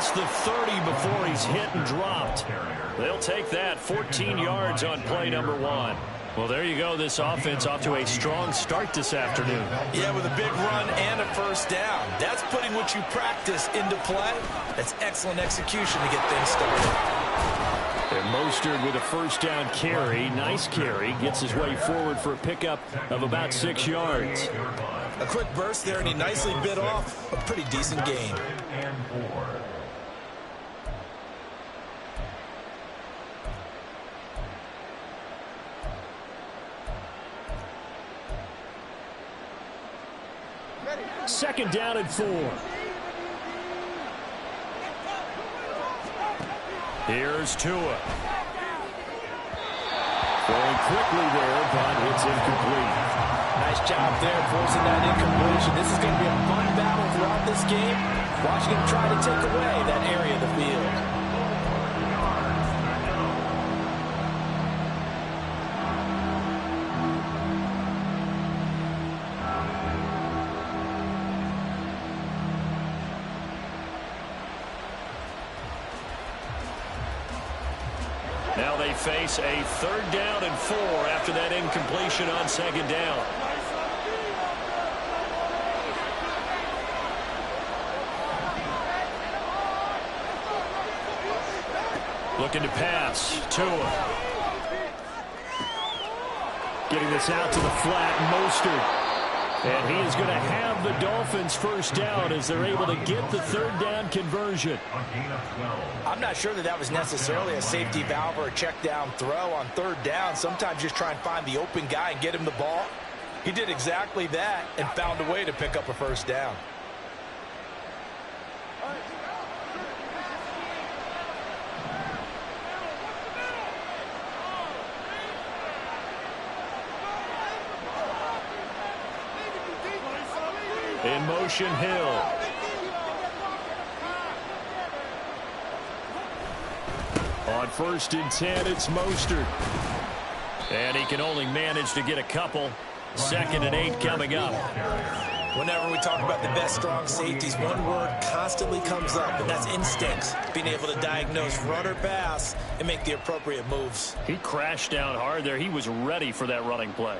past the 30 before he's hit and dropped. They'll take that. 14 yards on play number 1. Well, there you go. This offense off to a strong start this afternoon. Yeah, with a big run and a first down. That's putting what you practice into play. That's excellent execution to get things started. And Mostert with a first down carry. Nice carry. Gets his way forward for a pickup of about 6 yards. A quick burst there, and he nicely bit off a pretty decent gain. Second down and 4. Here's Tua. Throwing quickly there, but it's incomplete. Nice job there forcing that incompletion. This is going to be a fun battle throughout this game. Watching him try to take away that area of the field. Now they face a third down and 4 after that incompletion on second down. Looking to pass. Tua. Getting this out to the flat. Mostert. And he is going to have the Dolphins first down as they're able to get the third down conversion. I'm not sure that was necessarily a safety valve or a check down throw on third down. Sometimes just try and find the open guy and get him the ball. He did exactly that and found a way to pick up a first down. In motion, Hill. On first and 10, it's Mostert. And he can only manage to get a couple. Second and 8 coming up. Whenever we talk about the best strong safeties, one word constantly comes up, and that's instincts. Being able to diagnose run or pass and make the appropriate moves. He crashed down hard there. He was ready for that running play.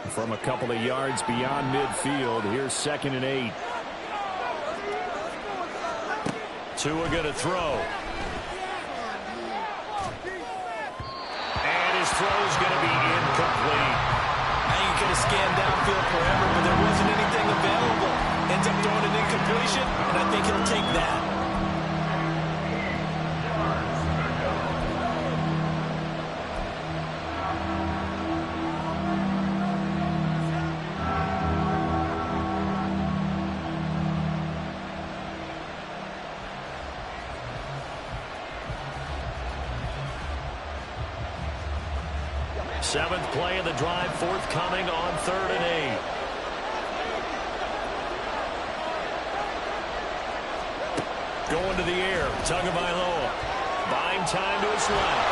From a couple of yards beyond midfield, here's second and 8. Tua going to throw. And his throw is going to be incomplete. I think he could have scanned downfield forever, but there wasn't anything available. Ends up throwing an incompletion, and I think he'll take that. Seventh play of the drive forthcoming on third and 8. Going to the air. Tagovailoa. Buying time to his left.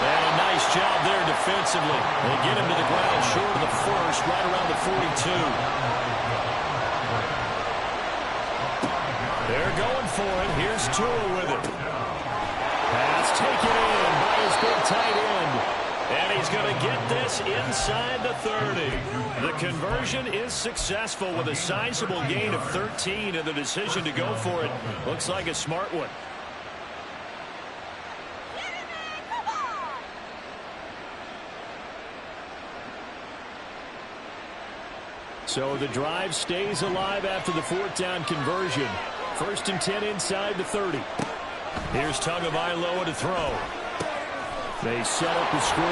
And a nice job there defensively. They get him to the ground short of the first, right around the 42. They're going for it. Here's Tua with it. Pass taken in by his big tight end. And he's going to get this inside the 30. The conversion is successful with a sizable gain of 13, and the decision to go for it looks like a smart one. So the drive stays alive after the fourth down conversion. First and 10 inside the 30. Here's Tagovailoa to throw. They set up the screen.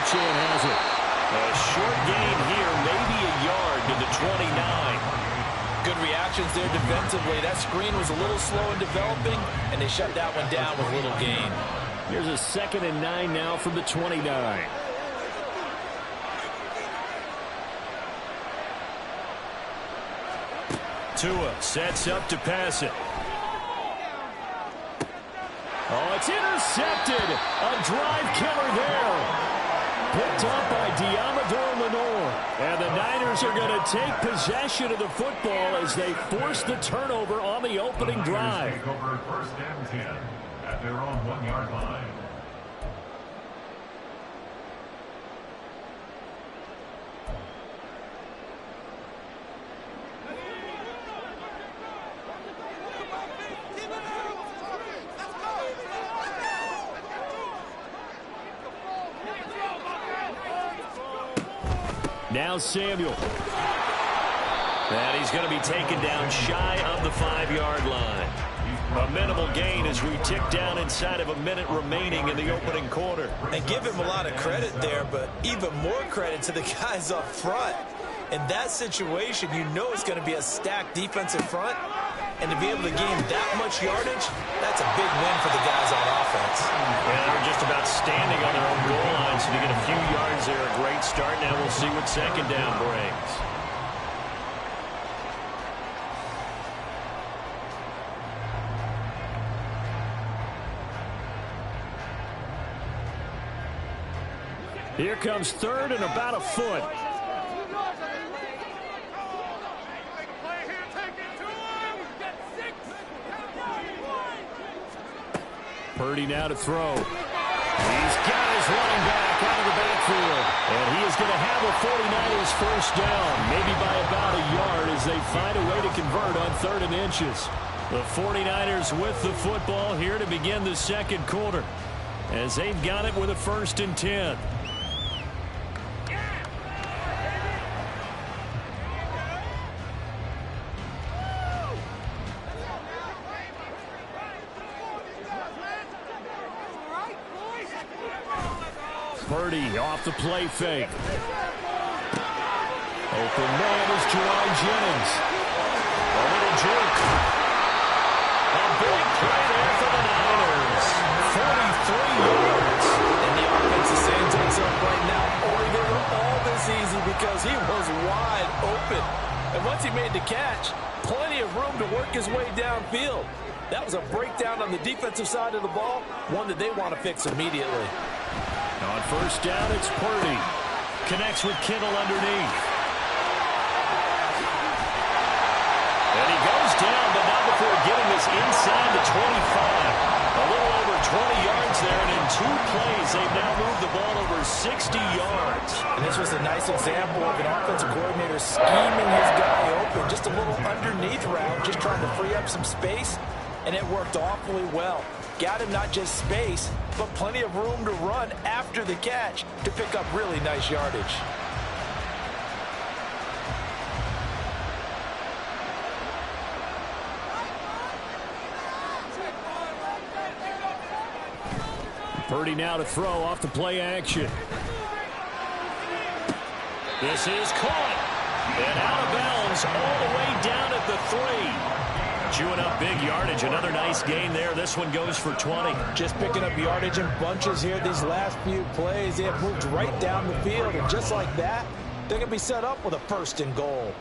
Achane has it. A short gain here, maybe a yard to the 29. Good reactions there defensively. That screen was a little slow in developing, and they shut that one down with little gain. Here's a second and 9 now from the 29. Tua sets up to pass it. Oh, it's intercepted. A drive killer there. picked up by Diamador Lenore. And the Niners are going to take possession of the football as they force the turnover on the opening drive. Take over first and 10 at their own 1-yard line. Now Samuel. And he's going to be taken down shy of the 5-yard line. A minimal gain as we tick down inside of a minute remaining in the opening quarter. And give him a lot of credit there, but even more credit to the guys up front. In that situation, you know it's going to be a stacked defensive front. And to be able to gain that much yardage, that's a big win for the guys on offense. Yeah, they're just about standing on their own goal line, so to get a few yards there, a great start. Now we'll see what second down brings. Here comes third and about a foot. Purdy now to throw. He's got his running back out of the backfield. And he is going to have a 49ers first down, maybe by about a yard as they find a way to convert on 3rd and inches. The 49ers with the football here to begin the second quarter as they've got it with a 1st and 10. Purdy off the play fake. Open man is Juwan Jennings. A little jerk. A big play there for the Niners. 43 yards. And the offense is saying to itself right now, only they were all this easy because he was wide open. And once he made the catch, plenty of room to work his way downfield. That was a breakdown on the defensive side of the ball, one that they want to fix immediately. On first down, it's Purdy. Connects with Kittle underneath. And he goes down, but not before getting this inside the 25. A little over 20 yards there, and in 2 plays, they've now moved the ball over 60 yards. And this was a nice example of an offensive coordinator scheming his guy open. Just a little underneath route, just trying to free up some space, and it worked awfully well. Got him not just space, but plenty of room to run after the catch to pick up really nice yardage. Purdy now to throw off the play action. This is caught. And out of bounds all the way down at the 3. Chewing up big yardage. Another nice gain there. This one goes for 20. Just picking up yardage in bunches here these last few plays. They have moved right down the field. And just like that, they're going to be set up with a 1st and goal.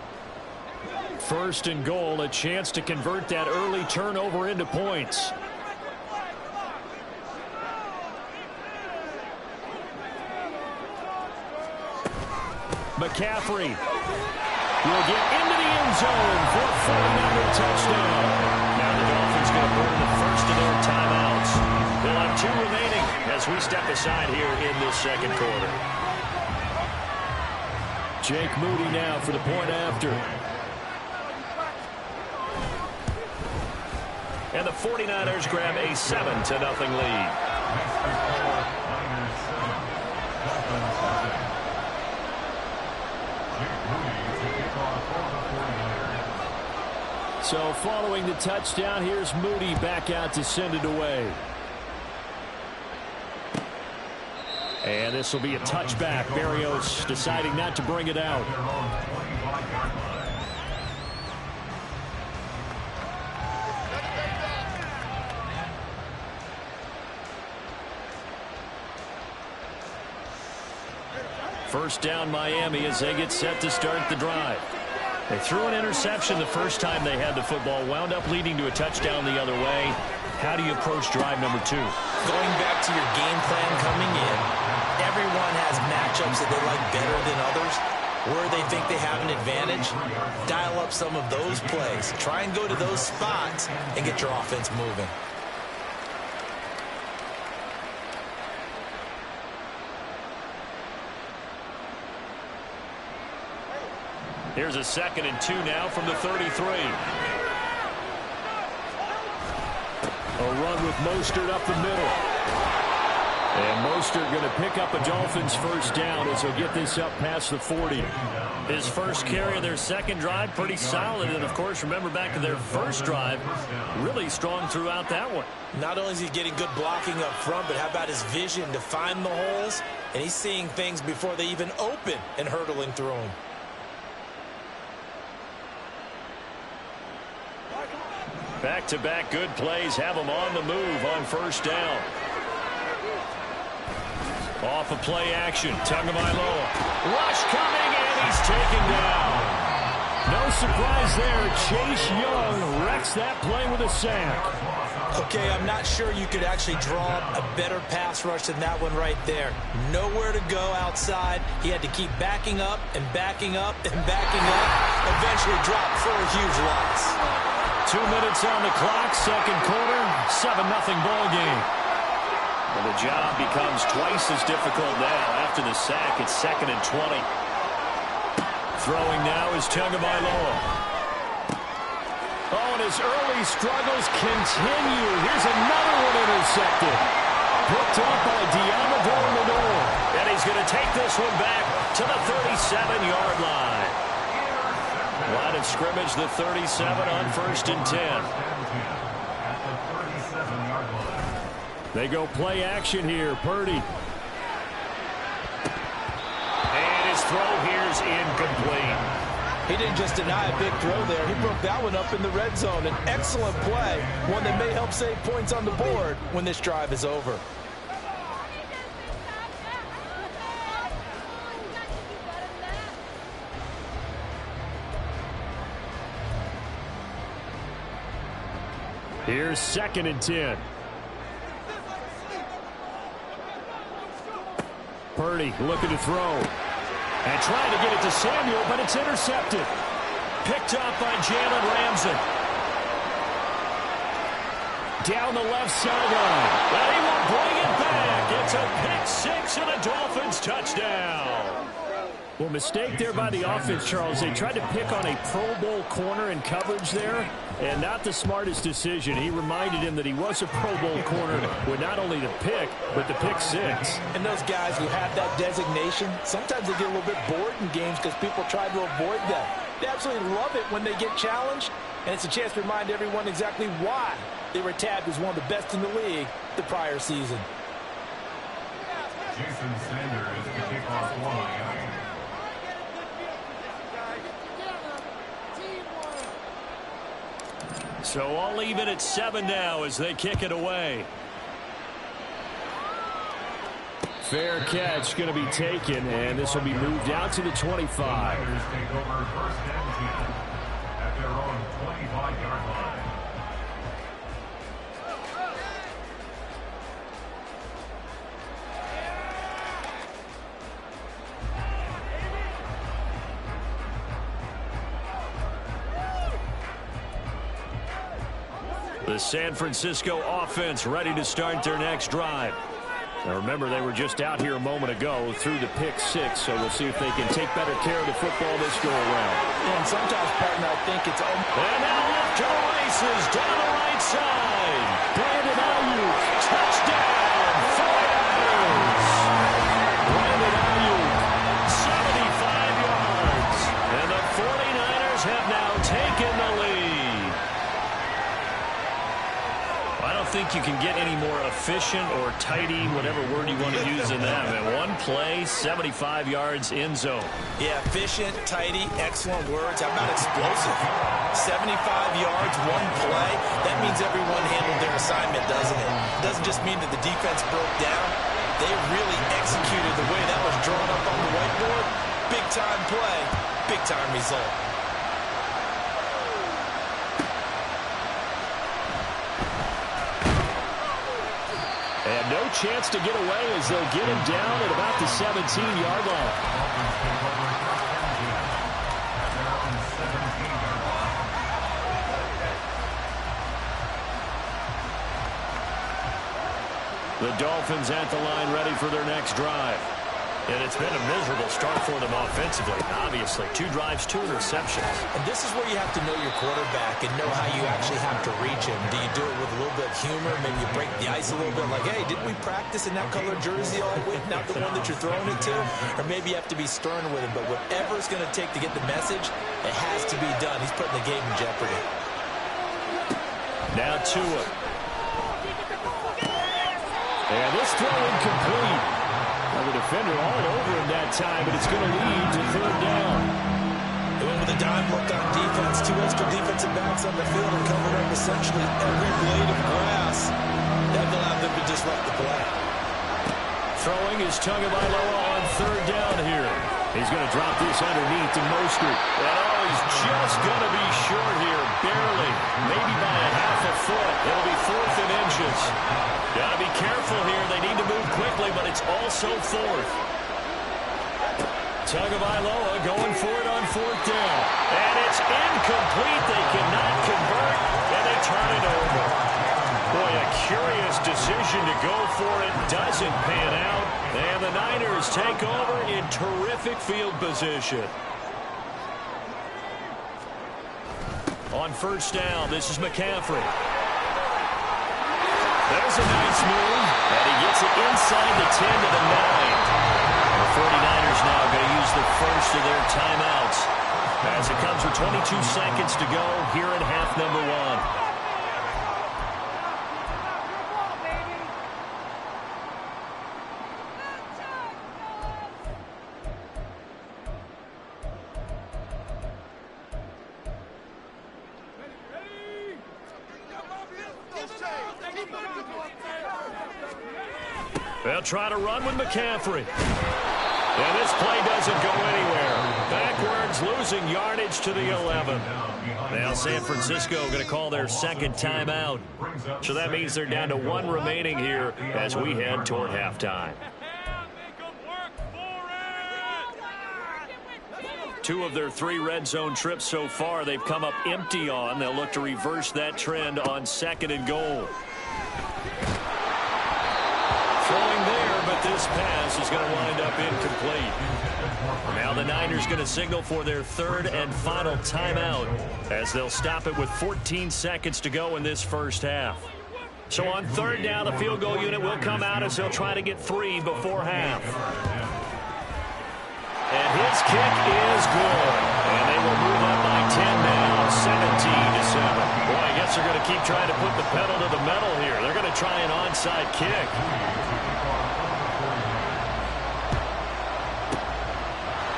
1st and goal. A chance to convert that early turnover into points. McCaffrey will get into the end zone for a 49er touchdown. Now the Dolphins going to burn the first of their timeouts. They'll have 2 remaining as we step aside here in this second quarter. Jake Moody now for the point after. And the 49ers grab a 7-0 lead. So following the touchdown, here's Moody back out to send it away. And this will be a touchback. Berrios deciding not to bring it out. First down Miami as they get set to start the drive. They threw an interception the first time they had the football, wound up leading to a touchdown the other way. How do you approach drive number 2? Going back to your game plan coming in, everyone has max matchups that they like better than others, where they think they have an advantage, dial up some of those plays. Try and go to those spots and get your offense moving. Here's a 2nd and 2 now from the 33. A run with Mostert up the middle. And Mostert going to pick up a Dolphins first down as he'll get this up past the 40. His first carry of their second drive, pretty solid. And, of course, remember back to their first drive, really strong throughout that one. Not only is he getting good blocking up front, but how about his vision to find the holes? And he's seeing things before they even open and hurtling through them. Back-to-back good plays have him on the move on first down. Off of play action, Tagovailoa. Rush coming, and he's taken down. No surprise there. Chase Young wrecks that play with a sack. Okay, I'm not sure you could actually draw a better pass rush than that one right there. Nowhere to go outside. He had to keep backing up and backing up and backing up. Eventually dropped for a huge loss. 2 minutes on the clock, second quarter, 7-0 ball game. And the job becomes twice as difficult now. After the sack, it's 2nd and 20. Throwing now is Tagovailoa. Oh, and his early struggles continue. Here's another one intercepted. Picked up by Deommodore Lenoir. And he's going to take this one back to the 37-yard line. Line of scrimmage, the 37 on 1st and 10. They go play action here. Purdy. And his throw here's incomplete. He didn't just deny a big throw there. He broke that one up in the red zone. An excellent play. One that may help save points on the board when this drive is over. Here's 2nd and 10. Purdy looking to throw. And trying to get it to Samuel, but it's intercepted. Picked up by Jalen Ramsey. Down the left sideline. And he will bring it back. It's a pick 6 and a Dolphins touchdown. Well, mistake there by the offense, Charles. They tried to pick on a Pro Bowl corner in coverage there, and not the smartest decision. He reminded him that he was a Pro Bowl corner with not only the pick, but the pick 6. And those guys who have that designation, sometimes they get a little bit bored in games because people try to avoid them. They absolutely love it when they get challenged, and it's a chance to remind everyone exactly why they were tabbed as one of the best in the league the prior season. Jason Sanders, the kickoff line. So all even at 7 now as they kick it away. Fair catch going to be taken, and this will be moved out to the 25. Tigers take over 1st and 10 at their own 25-yard line. The San Francisco offense ready to start their next drive. Now remember, they were just out here a moment ago through the pick 6, so we'll see if they can take better care of the football this go-around. And sometimes, partner, I think it's... And now left to races down the right side. Brandon Ayuk, touchdown, 49ers. Brandon Ayuk, 75 yards. And the 49ers have now taken the lead. I don't think you can get any more efficient or tidy, whatever word you want to use in that. And one play, 75 yards in zone. Yeah, efficient, tidy, excellent words. How about explosive? 75 yards, one play. That means everyone handled their assignment, doesn't it? It doesn't just mean that the defense broke down. They really executed the way that was drawn up on the whiteboard. Big-time play, big-time result. And no chance to get away as they'll get him down at about the 17-yard line. The Dolphins at the line ready for their next drive. And it's been a miserable start for them offensively, obviously. 2 drives, 2 interceptions. And this is where you have to know your quarterback and know how you actually have to reach him. Do you do it with a little bit of humor? Maybe you break the ice a little bit like, hey, didn't we practice in that color jersey all week, not the one that you're throwing it to? Or maybe you have to be stern with him. But whatever it's going to take to get the message, it has to be done. He's putting the game in jeopardy. Now Tua. And this throw incomplete. Well, the defender all over him that time, but it's going to lead to 3rd down. They went with a dime look on defense. 2 extra defensive backs on the field and covered up essentially every blade of grass. That allowed them to disrupt the play. Throwing is Tagovailoa on 3rd down here. He's going to drop this underneath to Mostert. And he's just going to be short here, barely. Maybe by a half a foot. It'll be 4th and inches. Got to be careful here. They need to move quickly, but it's also 4th. Tagovailoa going for it on 4th down. And it's incomplete. They cannot convert, and they turn it over. Boy, a curious decision to go for it. Doesn't pan out. And the Niners take over in terrific field position. On 1st down, this is McCaffrey. There's a nice move, and he gets it inside the 10 to the 9. The 49ers now going to use the first of their timeouts as it comes with 22 seconds to go here in half number 1. They'll try to run with McCaffrey. And this play doesn't go anywhere. Backwards, losing yardage to the 11. Now San Francisco going to call their 2nd timeout. So that means they're down to 1 remaining here as we head toward halftime. 2 of their 3 red zone trips so far they've come up empty on. They'll look to reverse that trend on 2nd and goal. Throwing there, but this pass is going to wind up incomplete. Now the Niners going to signal for their 3rd and final timeout as they'll stop it with 14 seconds to go in this first half. So on 3rd down, the field goal unit will come out as they'll try to get 3 before half. And his kick is good. And they will move up by 10 now, 17-7. Boy, I guess they're going to keep trying to put the pedal to the metal here. They're going to try an onside kick.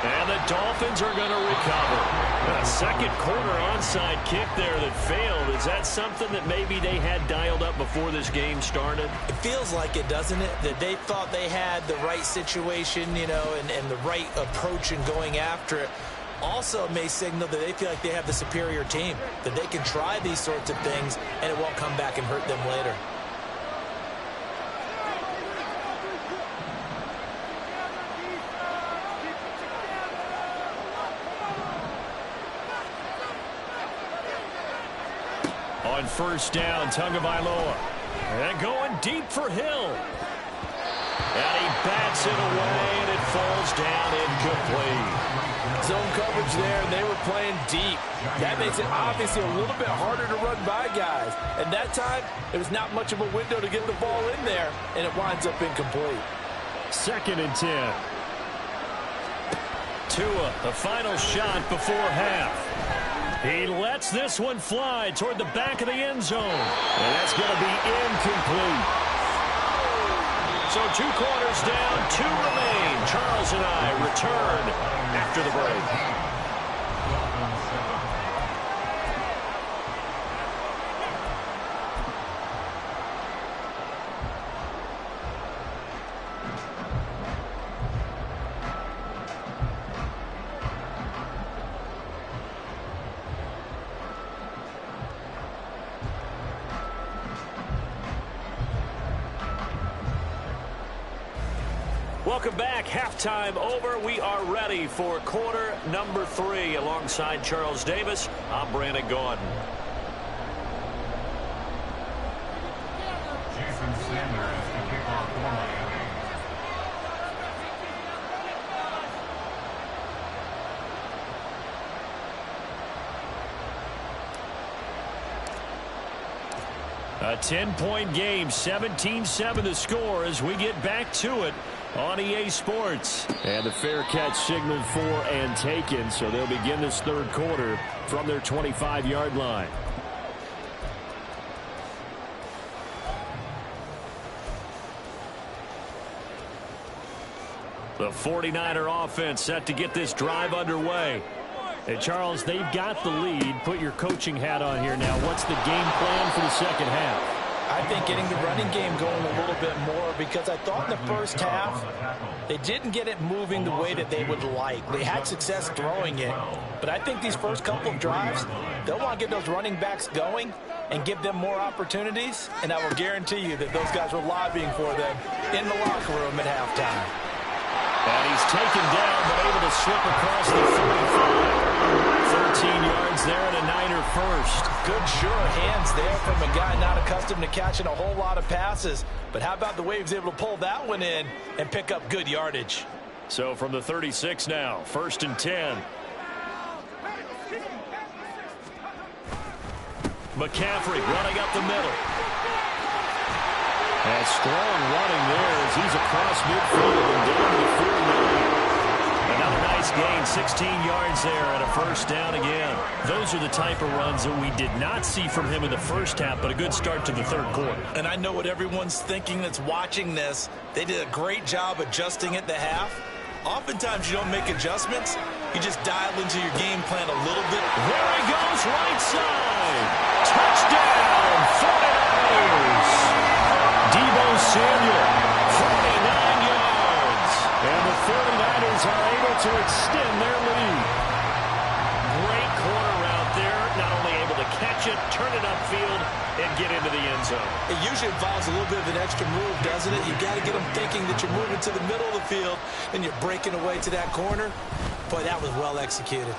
And the Dolphins are going to recover. A 2nd quarter onside kick there that failed. Is that something that maybe they had dialed up before this game started? It feels like it, doesn't it? That they thought they had the right situation, you know, and the right approach in going after it. Also may signal that they feel like they have the superior team, that they can try these sorts of things and it won't come back and hurt them later. On 1st down, Tagovailoa. And going deep for Hill. And he bats it away, and it falls down incomplete. Zone coverage there, and they were playing deep. That makes it obviously a little bit harder to run by guys. And that time, it was not much of a window to get the ball in there, and it winds up incomplete. 2nd and 10. Tua, the final shot before half. He lets this one fly toward the back of the end zone. And that's going to be incomplete. So 2 quarters down, 2 remain. Charles and I return after the break. Welcome back. Halftime over. We are ready for quarter number 3. Alongside Charles Davis, I'm Brandon Gaudin. Jason Sanders to kick off for Miami. A 10-point game, 17-7 the score as we get back to it on EA Sports. And the fair catch signaled for and taken, so they'll begin this third quarter from their 25-yard line. The 49er offense set to get this drive underway. Hey, Charles, they've got the lead. Put your coaching hat on here now. What's the game plan for the second half? I think getting the running game going a little bit more, because I thought in the first half they didn't get it moving the way that they would like. They had success throwing it, but I think these first couple of drives, they'll want to get those running backs going and give them more opportunities, and I will guarantee you that those guys were lobbying for them in the locker room at halftime. And he's taken down, but able to slip across the 35. 13 yards there and a Niner first. Good sure hands there from a guy not accustomed to catching a whole lot of passes. But how about the way he was able to pull that one in and pick up good yardage? So from the 36 now, 1st and 10. McCaffrey running up the middle. And strong running there as he's across midfield and down to the 49. Another nice gain, 16 yards there and a first down again. Those are the type of runs that we did not see from him in the first half, but a good start to the third quarter. And I know what everyone's thinking that's watching this. They did a great job adjusting at the half. Oftentimes you don't make adjustments. You just dial into your game plan a little bit. There he goes, right side. Touchdown, 49ers. Deebo Samuel, 49 yards. And the 49ers are able to extend their lead. Great corner out there. Not only able to catch it, turn it upfield, and get into the end zone. It usually involves a little bit of an extra move, doesn't it? You've got to get them thinking that you're moving to the middle of the field and you're breaking away to that corner. Boy, that was well executed.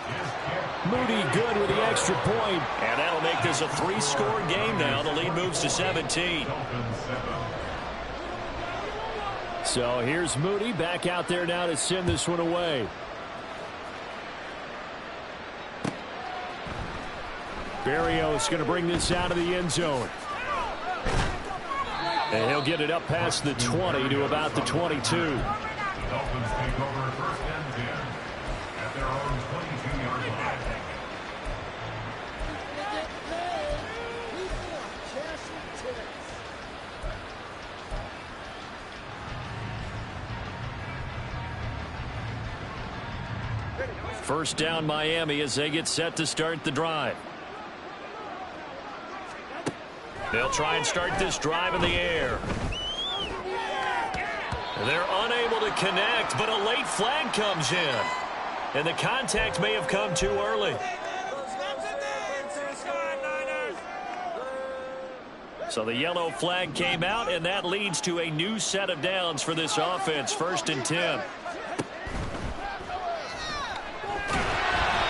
Moody good with the extra point. And that'll make this a 3-score game now. The lead moves to 17. So here's Moody back out there now to send this one away. Berrios going to bring this out of the end zone. And he'll get it up past the 20 to about the 22. Dolphins take over 1st and 10 at their own 22-yard line. First down Miami as they get set to start the drive. They'll try and start this drive in the air. They're unable to connect, but a late flag comes in. And the contact may have come too early. So the yellow flag came out, and that leads to a new set of downs for this offense. 1st and 10.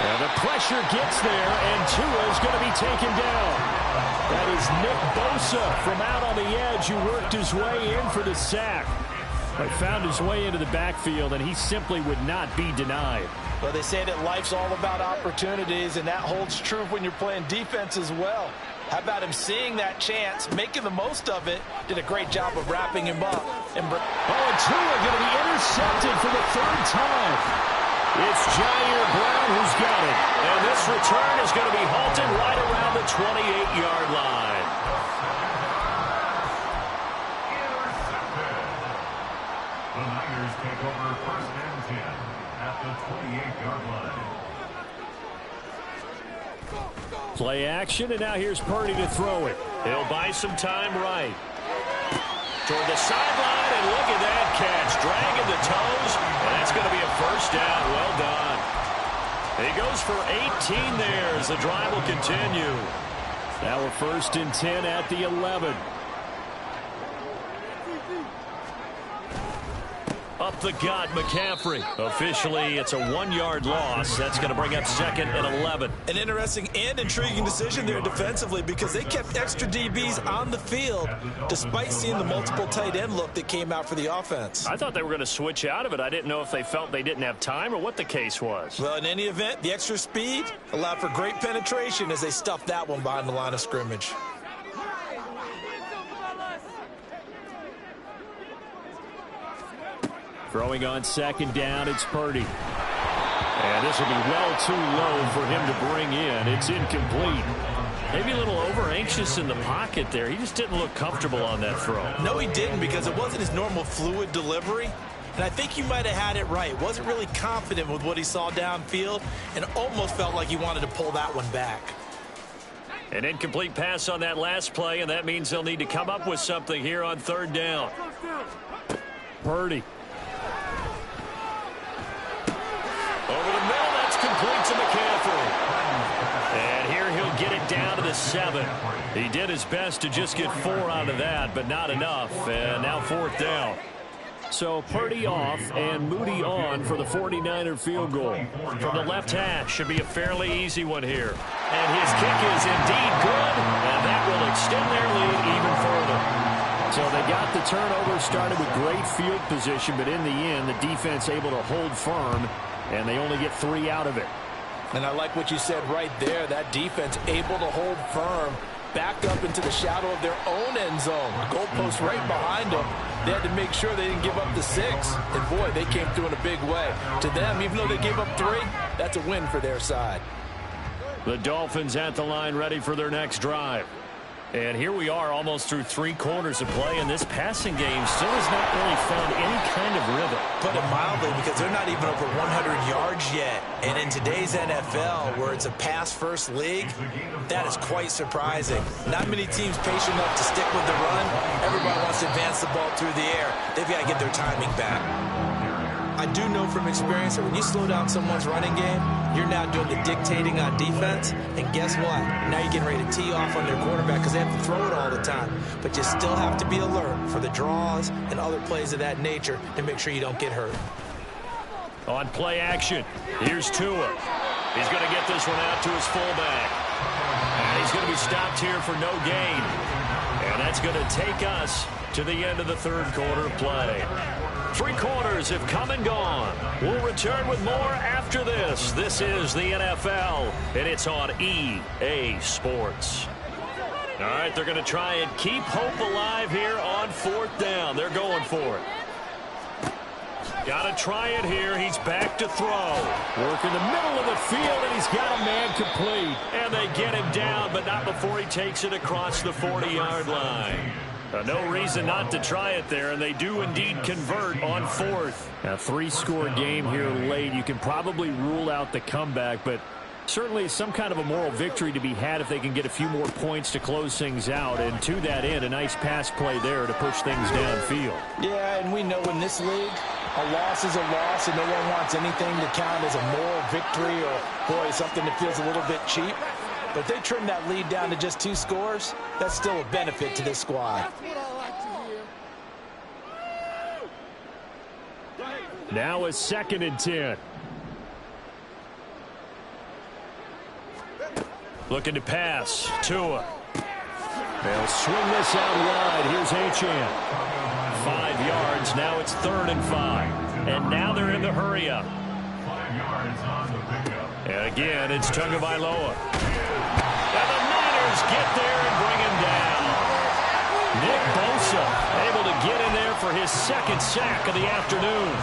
And the pressure gets there, and Tua's going to be taken down. That is Nick Bosa from out on the edge who worked his way in for the sack. But found his way into the backfield, and he simply would not be denied. Well, they say that life's all about opportunities, and that holds true when you're playing defense as well. How about him seeing that chance, making the most of it, did a great job of wrapping him up. And Tua going to be intercepted for the 3rd time. It's Jair Brown who's got it. And this return is going to be halted right around the 28-yard line. The Niners take over 1st and 10 at the 28-yard line. Play action, and now here's Purdy to throw it. He'll buy some time right. Toward the sideline, and look at that catch. Dragging the toes, and that's going to be a first down. Well done. He goes for 18 there as the drive will continue. Now we're 1st and 10 at the 11. Up the gut, McCaffrey. Officially, it's a 1-yard loss. That's going to bring up second and 11. An interesting and intriguing decision there defensively because they kept extra DBs on the field despite seeing the multiple tight end look that came out for the offense. I thought they were going to switch out of it. I didn't know if they felt they didn't have time or what the case was. Well, in any event, the extra speed allowed for great penetration as they stuffed that one behind the line of scrimmage. Throwing on second down, it's Purdy. And this will be well too low for him to bring in. It's incomplete. Maybe a little over-anxious in the pocket there. He just didn't look comfortable on that throw. No, he didn't because it wasn't his normal fluid delivery. And I think you might have had it right. Wasn't really confident with what he saw downfield and almost felt like he wanted to pull that one back. An incomplete pass on that last play, and that means they'll need to come up with something here on third down. Purdy. Over the middle, that's complete to McCaffrey. And here he'll get it down to the 7. He did his best to just get 4 out of that, but not enough. And now fourth down. So Purdy off and Moody on for the 49er field goal. From the left hash, should be a fairly easy one here. And his kick is indeed good, and that will extend their lead even further. So they got the turnover, started with great field position, but in the end, the defense able to hold firm, and they only get 3 out of it. And I like what you said right there. That defense able to hold firm, backed up into the shadow of their own end zone. The goalpost right behind them. They had to make sure they didn't give up the 6. And, boy, they came through in a big way. To them, even though they gave up 3, that's a win for their side. The Dolphins at the line ready for their next drive. And here we are almost through 3 quarters of play, and this passing game still has not really found any kind of rhythm. Put it mildly, because they're not even over 100 yards yet. And in today's NFL, where it's a pass-first league, that is quite surprising. Not many teams patient enough to stick with the run. Everybody wants to advance the ball through the air. They've got to get their timing back. I do know from experience that when you slow down someone's running game, you're now doing the dictating on defense. And guess what? Now you're getting ready to tee off on their quarterback because they have to throw it all the time. But you still have to be alert for the draws and other plays of that nature to make sure you don't get hurt. On play action, here's Tua. He's going to get this one out to his fullback. And he's going to be stopped here for no gain. And that's going to take us to the end of the third quarter play. 3 quarters have come and gone. We'll return with more after this. This is the NFL, and it's on EA Sports. All right, they're going to try and keep hope alive here on fourth down. They're going for it. Got to try it here. He's back to throw. Work in the middle of the field, and he's got a man complete. And they get him down, but not before he takes it across the 40-yard line. No reason not to try it there, and they do indeed convert on fourth. A 3-score game here late. You can probably rule out the comeback, but certainly some kind of a moral victory to be had if they can get a few more points to close things out. And to that end, a nice pass play there to push things downfield. Yeah, and we know in this league, a loss is a loss, and no one wants anything to count as a moral victory or, boy, something that feels a little bit cheap. But if they trim that lead down to just 2 scores, that's still a benefit to this squad. Now a 2nd and 10. Looking to pass. Tua. They'll swing this out wide. Here's Achane. 5 yards. Now it's 3rd and 5. And now they're in the hurry-up. 5 yards on the pickup. And again, it's Tagovailoa. And the Niners get there and bring him down. Nick Bosa able to get in there for his 2nd sack of the afternoon.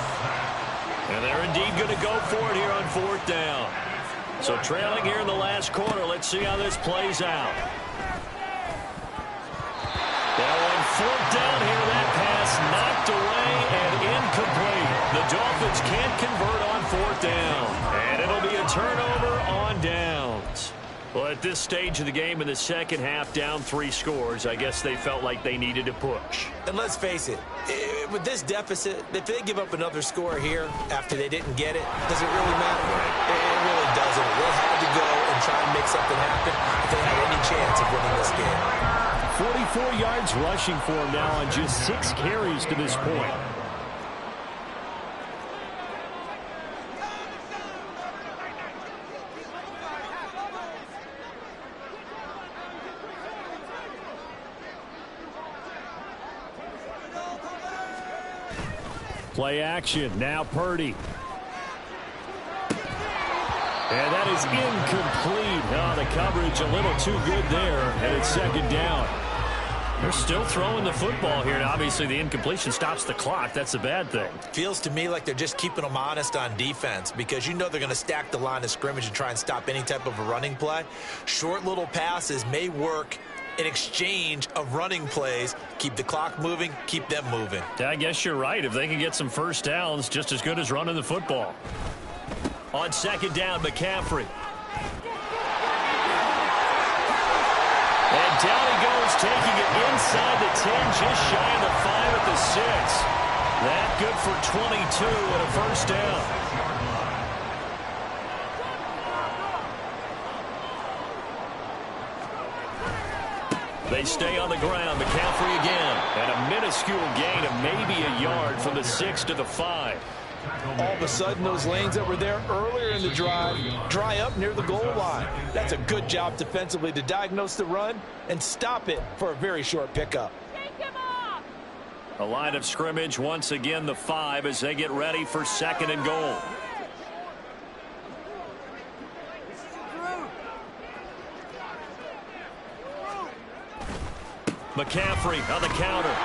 And they're indeed going to go for it here on fourth down. So trailing here in the last quarter. Let's see how this plays out. Now on fourth down here, that pass knocked away and incomplete. The Dolphins can't convert on fourth down. And it'll be a turnover on downs. Well, at this stage of the game in the second half, down 3 scores, I guess they felt like they needed to push. And let's face it, with this deficit, if they give up another score here after they didn't get it, does it really matter? It really doesn't. They had to go and try and make something happen if they had any chance of winning this game. 44 yards rushing for him now on just 6 carries to this point. Play action. Now Purdy. And that is incomplete. Oh, the coverage a little too good there, and it's second down. They're still throwing the football here, and obviously the incompletion stops the clock. That's a bad thing. Feels to me like they're just keeping them honest on defense because you know they're going to stack the line of scrimmage and try and stop any type of a running play. Short little passes may work in exchange of running plays. Keep the clock moving, keep them moving. Yeah, I guess you're right. If they can get some first downs, just as good as running the football. On second down, McCaffrey. And down he goes, taking it inside the 10, just shy of the 5 at the 6. That good for 22 and a first down. They stay on the ground. McCaffrey again. And a minuscule gain of maybe a yard from the 6 to the 5. All of a sudden, those lanes that were there earlier in the drive dry up near the goal line. That's a good job defensively to diagnose the run and stop it for a very short pickup. A line of scrimmage once again, the 5, as they get ready for second and goal. McCaffrey on the counter.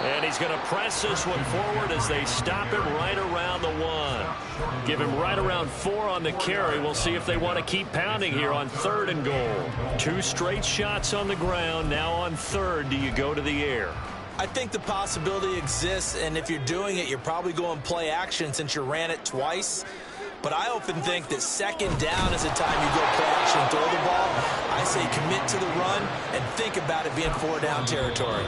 And he's going to press this one forward as they stop him right around the 1. Give him right around 4 on the carry. We'll see if they want to keep pounding here on third and goal. 2 straight shots on the ground. Now on third, do you go to the air? I think the possibility exists, and if you're doing it, you're probably going play action since you ran it twice. But I often think that second down is the time you go play action and throw the ball. I say commit to the run and think about it being 4-down territory.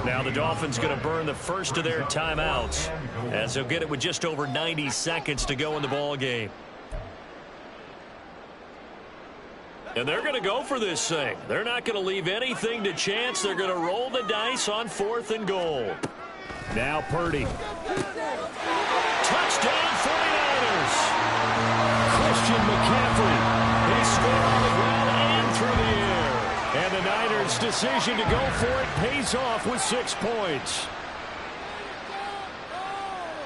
Now the Dolphins going to burn the first of their timeouts as they'll get it with just over 90 seconds to go in the ball game. And they're going to go for this thing. They're not going to leave anything to chance. They're going to roll the dice on fourth and goal. Now Purdy. Touchdown 49ers. Christian McCaffrey. He scored on the ground and through the air. And the Niners' decision to go for it pays off with 6 points.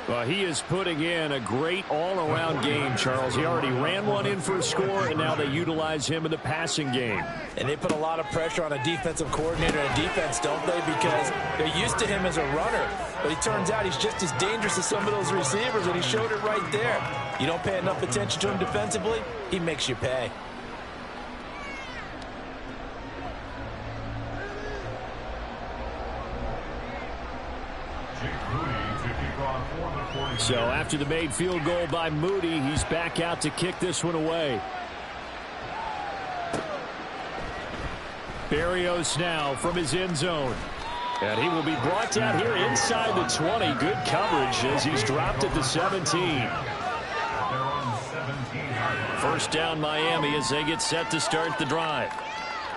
Well, he is putting in a great all-around game, Charles. He already ran one in for a score, and now they utilize him in the passing game. And they put a lot of pressure on a defensive coordinator and defense, don't they? Because they're used to him as a runner. But it turns out he's just as dangerous as some of those receivers, and he showed it right there. You don't pay enough attention to him defensively, he makes you pay. So after the made field goal by Moody, he's back out to kick this one away. Berrios now from his end zone. And he will be brought down here inside the 20. Good coverage as he's dropped at the 17. First down Miami as they get set to start the drive.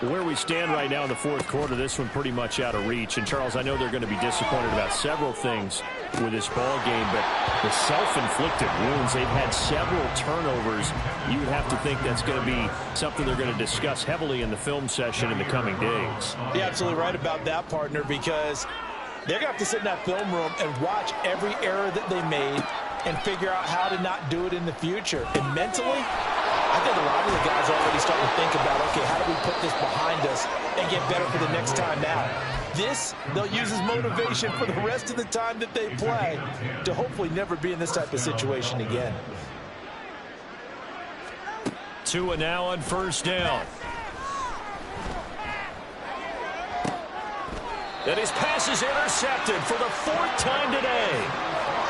Where we stand right now in the fourth quarter, this one pretty much out of reach. And, Charles, I know they're going to be disappointed about several things with this ball game, but the self-inflicted wounds, they've had several turnovers. You would have to think that's going to be something they're going to discuss heavily in the film session in the coming days. You're absolutely right about that, partner, because they're going to have to sit in that film room and watch every error that they made and figure out how to not do it in the future. And mentally, I think a lot of the guys are already starting to think about, okay, how do we put this behind us and get better for the next time out? This, they'll use as motivation for the rest of the time that they play to hopefully never be in this type of situation again. Tua now on first down. And his pass is intercepted for the 4th time today.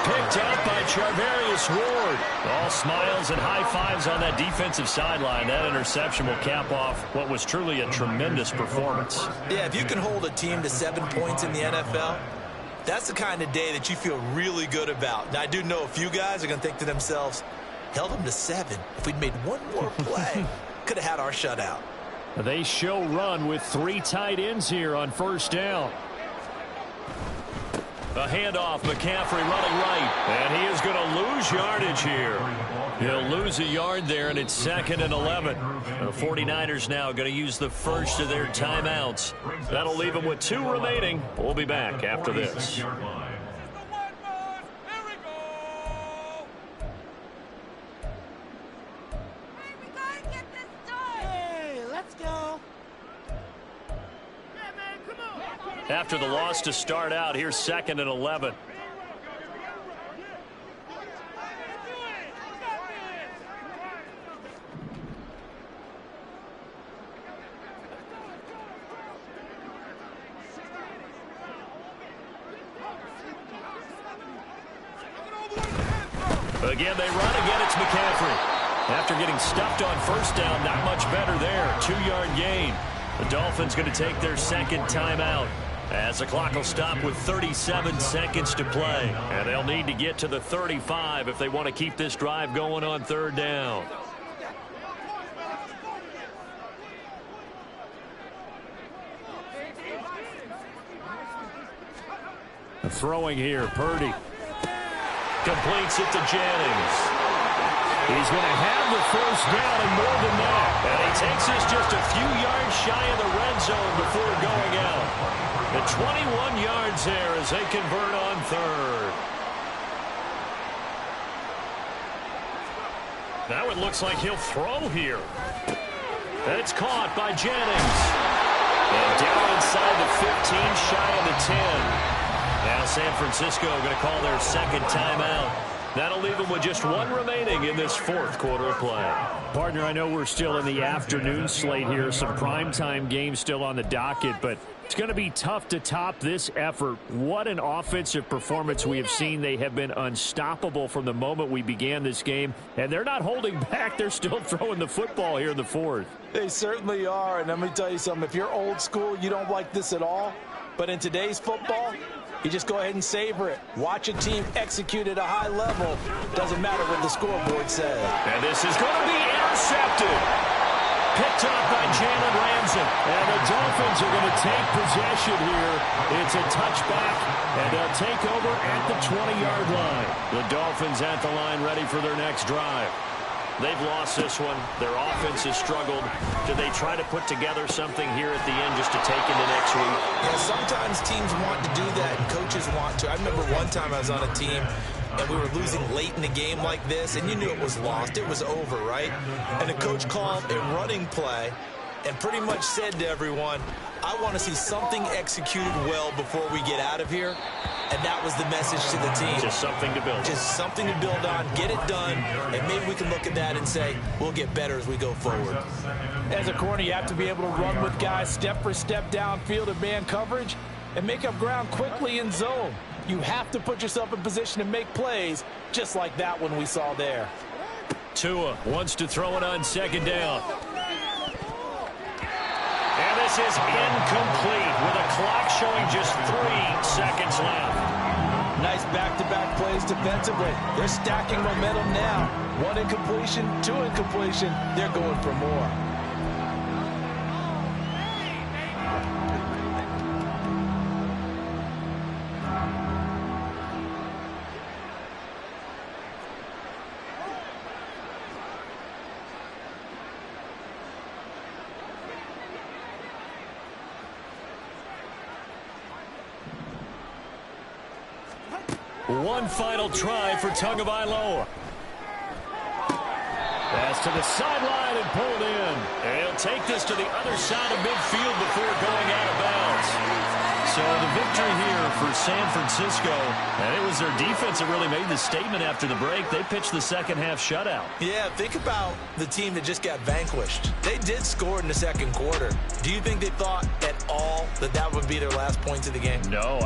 Picked out by Charvarius Ward. All smiles and high fives on that defensive sideline. That interception will cap off what was truly a tremendous performance. Yeah, if you can hold a team to 7 points in the NFL, that's the kind of day that you feel really good about. Now, I do know a few guys are going to think to themselves, held them to 7. If we'd made one more play, could have had our shutout. They show run with 3 tight ends here on first down. A handoff, McCaffrey running right, and he is going to lose yardage here. He'll lose a yard there, and it's 2nd and 11. The 49ers now going to use the first of their timeouts. That'll leave them with 2 remaining. We'll be back after this. after the loss to start out. Here's 2nd and 11. Again, they run. Again, it's McCaffrey. After getting stuffed on first down, not much better there. 2-yard gain. The Dolphins going to take their 2nd timeout, as the clock will stop with 37 seconds to play. And they'll need to get to the 35 if they want to keep this drive going on 3rd down. Throwing here, Purdy. Completes it to Jennings. He's going to have the first down and more than that. And he takes us just a few yards shy of the red zone before going out. The 21 yards there as they convert on 3rd. Now it looks like he'll throw here. That's caught by Jennings. And down inside the 15, shy of the 10. Now San Francisco going to call their 2nd timeout. That'll leave them with just 1 remaining in this 4th quarter of play. Partner, I know we're still in the afternoon slate here. Some primetime games still on the docket, but it's going to be tough to top this effort. What an offensive performance we have seen. They have been unstoppable from the moment we began this game, and they're not holding back. They're still throwing the football here in the 4th. They certainly are, and let me tell you something. If you're old school, you don't like this at all. But in today's football, you just go ahead and savor it. Watch a team execute at a high level. Doesn't matter what the scoreboard says. And this is going to be intercepted. Picked up by Jalen Ramsey. And the Dolphins are going to take possession here. It's a touchback, and they'll take over at the 20-yard line. The Dolphins at the line ready for their next drive. They've lost this one. Their offense has struggled. Do they try to put together something here at the end just to take into next week? Yeah, sometimes teams want to do that and coaches want to. I remember one time I was on a team and we were losing late in the game like this, and you knew it was lost. It was over, right? And the coach called a running play and pretty much said to everyone, I want to see something executed well before we get out of here. And that was the message to the team. Just something to build on. Just something to build on, get it done, and maybe we can look at that and say, we'll get better as we go forward. As a corner, you have to be able to run with guys step for step downfield in man coverage and make up ground quickly in zone. You have to put yourself in position to make plays, just like that one we saw there. Tua wants to throw it on 2nd down. And this is incomplete with a clock showing just 3 seconds left. Nice back-to-back plays defensively. They're stacking momentum now. 1 incompletion, 2 incompletion. They're going for more. One final try for Tagovailoa. Pass to the sideline and pulled in. And he'll take this to the other side of midfield before going out of bounds. So the victory here for San Francisco. And it was their defense that really made the statement after the break. They pitched the 2nd half shutout. Yeah, think about the team that just got vanquished. They did score in the 2nd quarter. Do you think they thought at all that that would be their last points of the game? No,